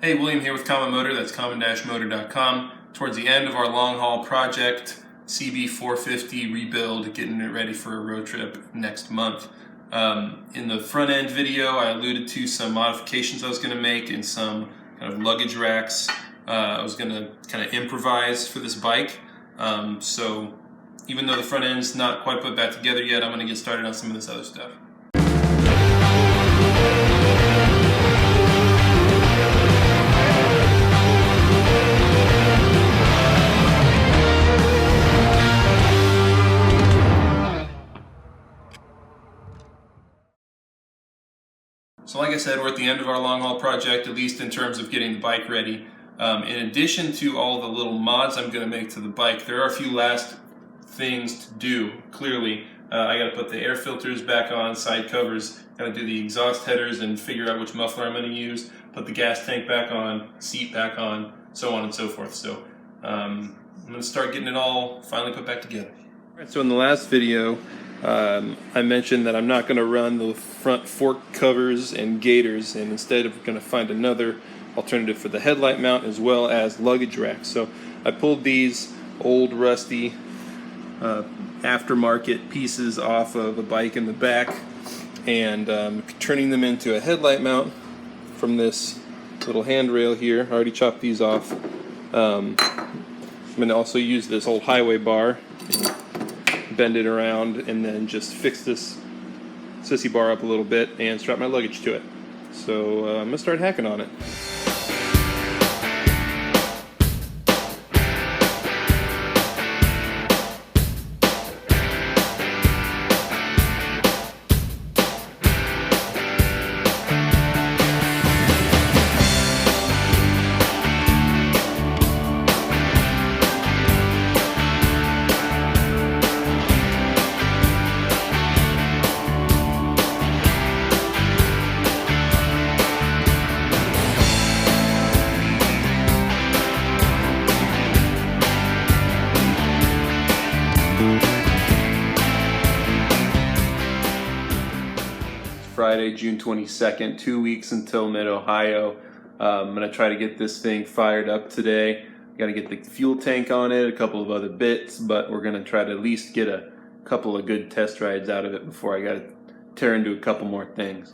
Hey, William here with Common Motor, that's common-motor.com. Towards the end of our long haul project, CB450 rebuild, getting it ready for a road trip next month. In the front end video, I alluded to some modifications I was going to make and some kind of luggage racks. I was going to kind of improvise for this bike. So even though the front end's not quite put back together yet, I'm going to get started on some of this other stuff. So like I said, we're at the end of our long haul project, at least in terms of getting the bike ready. In addition to all the little mods I'm going to make to the bike, there are a few last things to do, clearly. I got to put the air filters back on, side covers, got to do the exhaust headers and figure out which muffler I'm going to use, put the gas tank back on, seat back on, so on and so forth. So I'm going to start getting it all finally put back together. All right, so in the last video, I mentioned that I'm not going to run the front fork covers and gaiters, and instead I'm going to find another alternative for the headlight mount as well as luggage racks. So I pulled these old rusty aftermarket pieces off of a bike in the back and turning them into a headlight mount from this little handrail here. I already chopped these off. I'm going to also use this old highway bar, bend it around, and then just fix this sissy bar up a little bit and strap my luggage to it. So I'm going to start hacking on it. Friday, June 22nd, 2 weeks until Mid-Ohio. I'm going to try to get this thing fired up today. Got to get the fuel tank on it, a couple of other bits, but we're going to try to at least get a couple of good test rides out of it before I got to tear into a couple more things.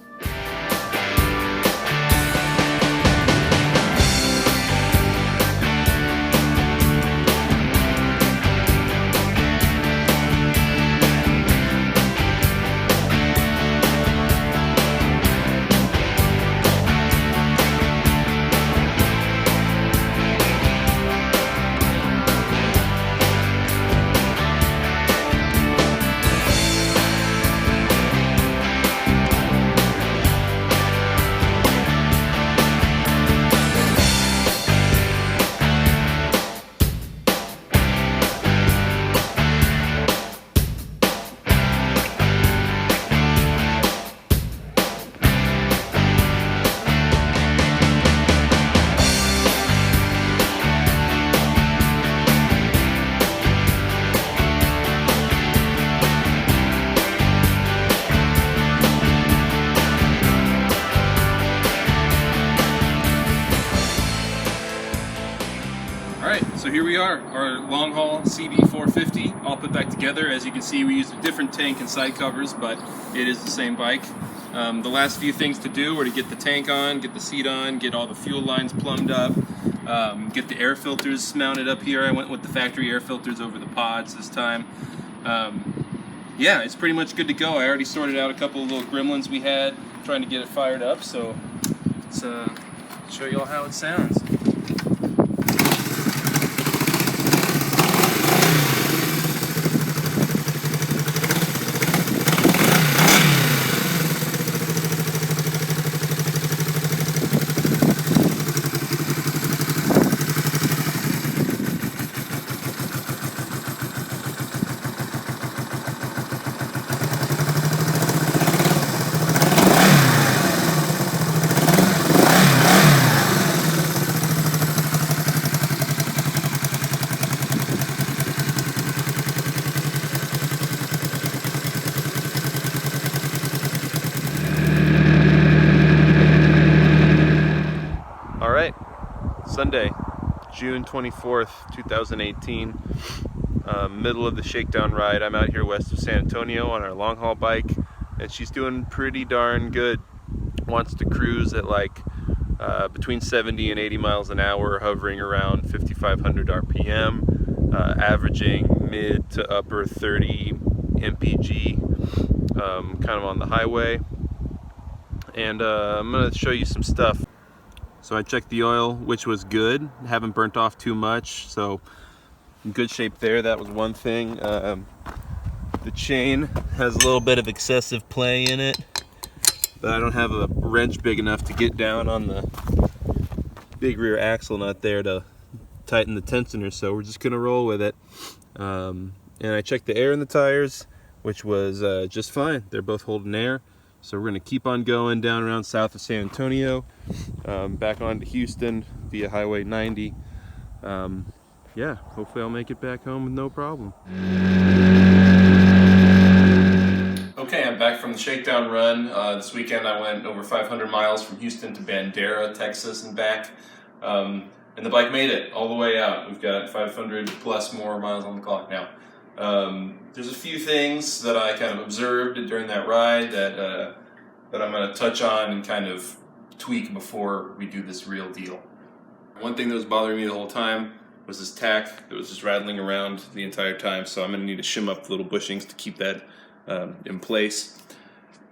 So here we are, our long haul CB450 all put back together. As you can see, we used a different tank and side covers, but it is the same bike. The last few things to do were to get the tank on, get the seat on, get all the fuel lines plumbed up, get the air filters mounted up here. I went with the factory air filters over the pods this time. Yeah, it's pretty much good to go. I already sorted out a couple of little gremlins we had, trying to get it fired up, so let's show you all how it sounds. Sunday, June 24th, 2018, middle of the shakedown ride. I'm out here west of San Antonio on our long haul bike, and she's doing pretty darn good. Wants to cruise at like between 70 and 80 miles an hour, hovering around 5,500 RPM, averaging mid to upper 30 mpg, kind of on the highway. And I'm going to show you some stuff. So I checked the oil, which was good. Haven't burnt off too much, so in good shape there. That was one thing. The chain has a little bit of excessive play in it, but I don't have a wrench big enough to get down on the big rear axle nut there to tighten the tensioner, so we're just gonna roll with it. And I checked the air in the tires, which was just fine. They're both holding air. So we're gonna keep on going down around south of San Antonio, back on to Houston via Highway 90. Yeah, hopefully I'll make it back home with no problem. Okay, I'm back from the shakedown run. This weekend I went over 500 miles from Houston to Bandera, Texas and back. And the bike made it all the way out. We've got 500 plus more miles on the clock now. There's a few things that I kind of observed during that ride that I'm going to touch on and kind of tweak before we do this real deal. One thing that was bothering me the whole time was this tack that was just rattling around the entire time, so I'm going to need to shim up the little bushings to keep that in place.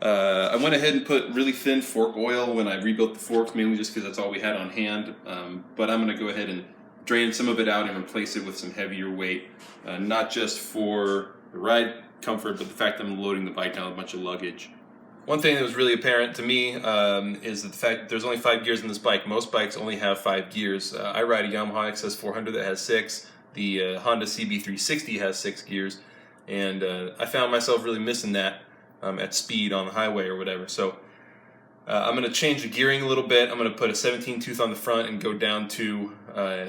I went ahead and put really thin fork oil when I rebuilt the forks, mainly just because that's all we had on hand, but I'm going to go ahead and drain some of it out and replace it with some heavier weight, not just for the ride comfort, but the fact that I'm loading the bike down with a bunch of luggage. One thing that was really apparent to me is the fact that there's only 5 gears in this bike. Most bikes only have 5 gears. I ride a Yamaha XS400 that has 6. The Honda CB450 has 6 gears, and I found myself really missing that at speed on the highway or whatever. So I'm going to change the gearing a little bit. I'm going to put a 17 tooth on the front and go down to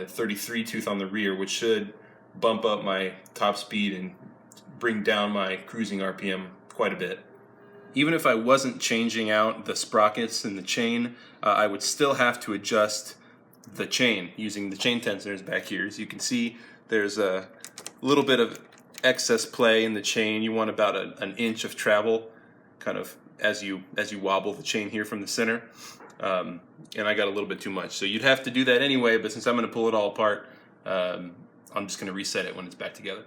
33 tooth on the rear, which should bump up my top speed and bring down my cruising RPM quite a bit. Even if I wasn't changing out the sprockets and the chain, I would still have to adjust the chain using the chain tensioners back here. As you can see, there's a little bit of excess play in the chain. You want about an inch of travel kind of as you wobble the chain here from the center, and I got a little bit too much, so you'd have to do that anyway, but since I'm going to pull it all apart, I'm just going to reset it when it's back together.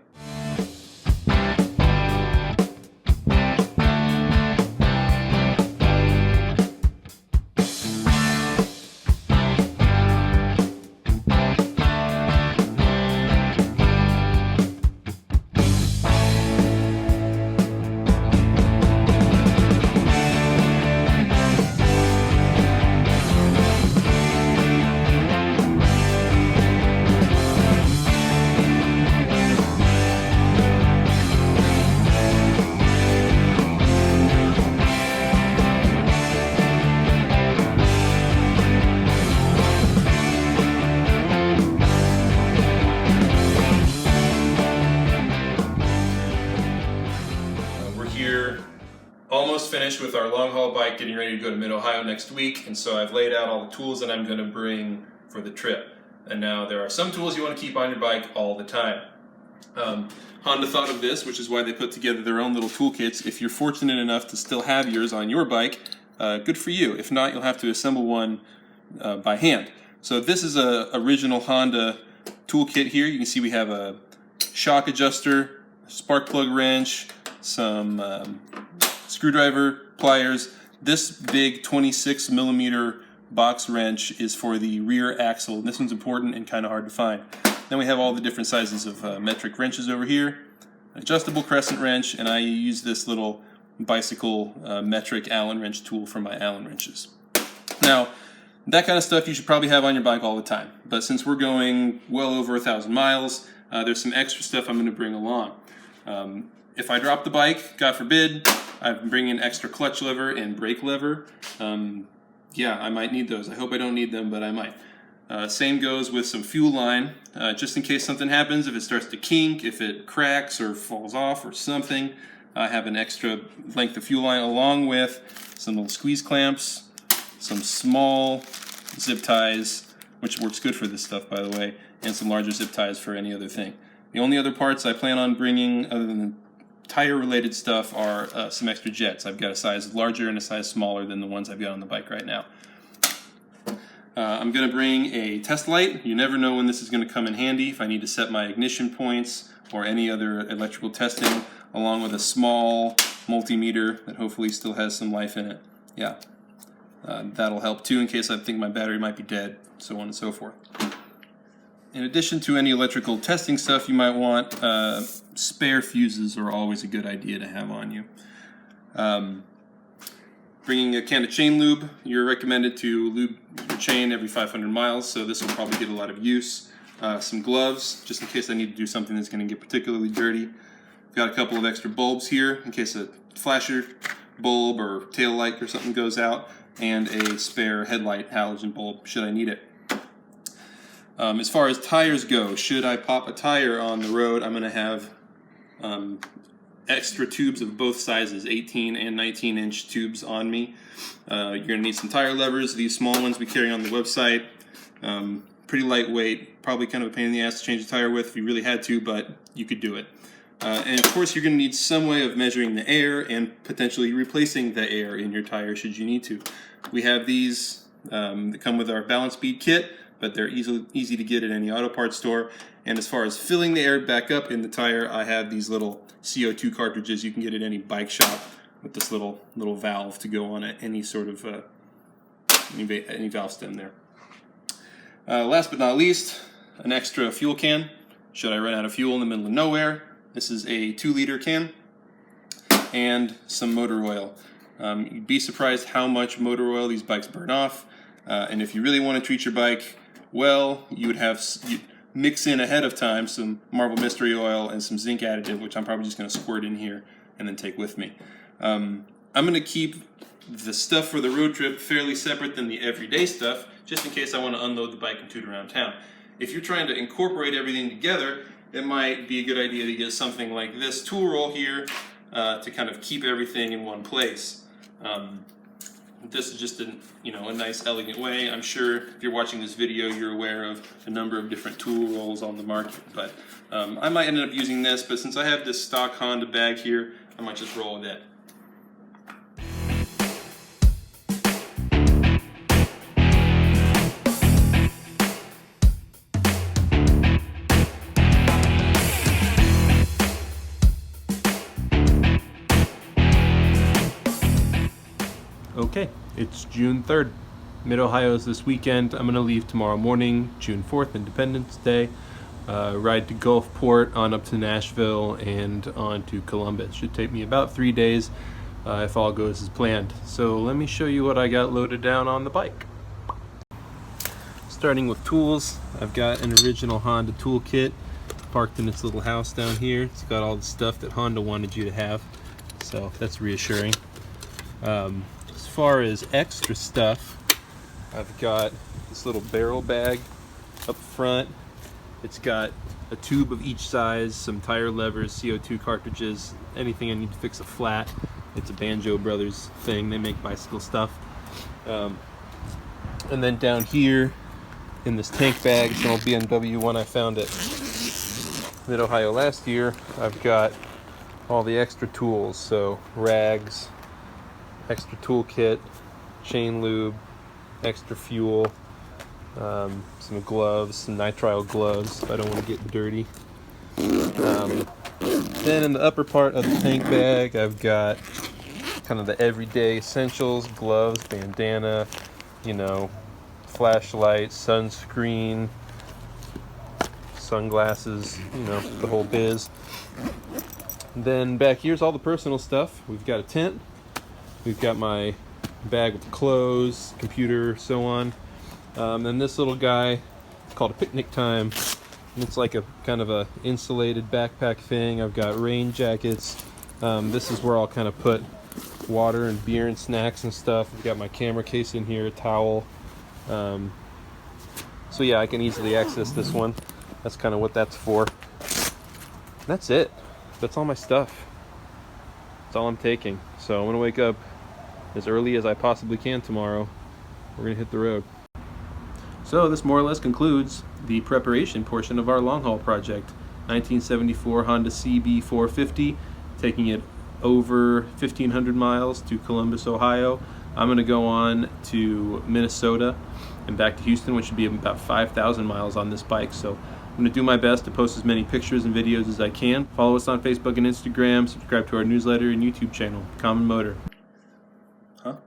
Almost finished with our long haul bike, getting ready to go to mid-Ohio next week, and so I've laid out all the tools that I'm going to bring for the trip. And now there are some tools you want to keep on your bike all the time. Honda thought of this, which is why they put together their own little toolkits. If you're fortunate enough to still have yours on your bike, good for you. If not, you'll have to assemble one by hand. So this is a original Honda toolkit here. You can see we have a shock adjuster, spark plug wrench, some screwdriver, pliers. This big 26 millimeter box wrench is for the rear axle. This one's important and kind of hard to find. Then we have all the different sizes of metric wrenches over here, adjustable crescent wrench, and I use this little bicycle metric Allen wrench tool for my Allen wrenches. Now, that kind of stuff you should probably have on your bike all the time, but since we're going well over 1,000 miles, there's some extra stuff I'm going to bring along. If I drop the bike, God forbid, I'm bringing an extra clutch lever and brake lever. Yeah, I might need those. I hope I don't need them, but I might. Same goes with some fuel line, just in case something happens, if it starts to kink, if it cracks or falls off or something. I have an extra length of fuel line along with some little squeeze clamps, some small zip ties, which works good for this stuff, by the way, and some larger zip ties for any other thing. The only other parts I plan on bringing, other than tire-related stuff, are some extra jets. I've got a size larger and a size smaller than the ones I've got on the bike right now. I'm going to bring a test light. You never know when this is going to come in handy if I need to set my ignition points or any other electrical testing, along with a small multimeter that hopefully still has some life in it. Yeah, that'll help too in case I think my battery might be dead, so on and so forth. In addition to any electrical testing stuff you might want, spare fuses are always a good idea to have on you. Bringing a can of chain lube. You're recommended to lube your chain every 500 miles, so this will probably get a lot of use. Some gloves, just in case I need to do something that's going to get particularly dirty. I've got a couple of extra bulbs here in case a flasher bulb or tail light or something goes out, and a spare headlight halogen bulb should I need it. As far as tires go, should I pop a tire on the road, I'm going to have extra tubes of both sizes, 18 and 19-inch tubes on me. You're going to need some tire levers. These small ones we carry on the website. Pretty lightweight, probably kind of a pain in the ass to change the tire with if you really had to, but you could do it. And of course you're going to need some way of measuring the air and potentially replacing the air in your tire should you need to. We have these that come with our balance bead kit, but they're easy to get at any auto parts store. And as far as filling the air back up in the tire, I have these little CO2 cartridges you can get at any bike shop with this little valve to go on any sort of any valve stem there. Last but not least, an extra fuel can. Should I run out of fuel in the middle of nowhere? This is a 2-liter can, and some motor oil. You'd be surprised how much motor oil these bikes burn off. And if you really want to treat your bike well, you'd mix in ahead of time some Marble Mystery Oil and some zinc additive, which I'm probably just going to squirt in here and then take with me. I'm going to keep the stuff for the road trip fairly separate than the everyday stuff, just in case I want to unload the bike and toot around town. If you're trying to incorporate everything together, it might be a good idea to get something like this tool roll here to kind of keep everything in one place. This is just a nice, elegant way. I'm sure if you're watching this video, you're aware of a number of different tool rolls on the market. But I might end up using this, but since I have this stock Honda bag here, I might just roll with it. Okay, it's June 3rd. Mid-Ohio's this weekend. I'm going to leave tomorrow morning, June 4th, Independence Day. Ride to Gulfport, on up to Nashville, and on to Columbus. Should take me about 3 days if all goes as planned. So let me show you what I got loaded down on the bike. Starting with tools, I've got an original Honda toolkit parked in its little house down here. It's got all the stuff that Honda wanted you to have, so that's reassuring. As far as extra stuff, I've got this little barrel bag up front. It's got a tube of each size, some tire levers, CO2 cartridges, anything I need to fix a flat. It's a Banjo Brothers thing. They make bicycle stuff. And then down here in this tank bag, it's an old BMW one I found at Mid-Ohio last year. I've got all the extra tools, so rags, extra toolkit, chain lube, extra fuel, some gloves, some nitrile gloves if I don't want to get dirty. Then in the upper part of the tank bag, I've got kind of the everyday essentials: gloves, bandana, flashlight, sunscreen, sunglasses, the whole biz. And then back here's all the personal stuff. We've got a tent. We've got my bag of clothes, computer, so on. And this little guy, it's called a picnic time. And it's like a kind of a insulated backpack thing. I've got rain jackets. This is where I'll kind of put water and beer and snacks and stuff. I've got my camera case in here, a towel. So yeah, I can easily access this one. That's kind of what that's for. That's it. That's all my stuff. That's all I'm taking. So I'm gonna wake up as early as I possibly can tomorrow. We're gonna hit the road. So this more or less concludes the preparation portion of our long haul project. 1974 Honda CB450, taking it over 1,500 miles to Columbus, Ohio. I'm going to go on to Minnesota and back to Houston, which should be about 5,000 miles on this bike. So I'm going to do my best to post as many pictures and videos as I can. Follow us on Facebook and Instagram. Subscribe to our newsletter and YouTube channel, Common Motor. Huh?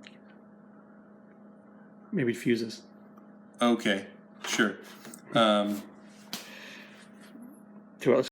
Maybe fuses. Okay, sure. 2 hours.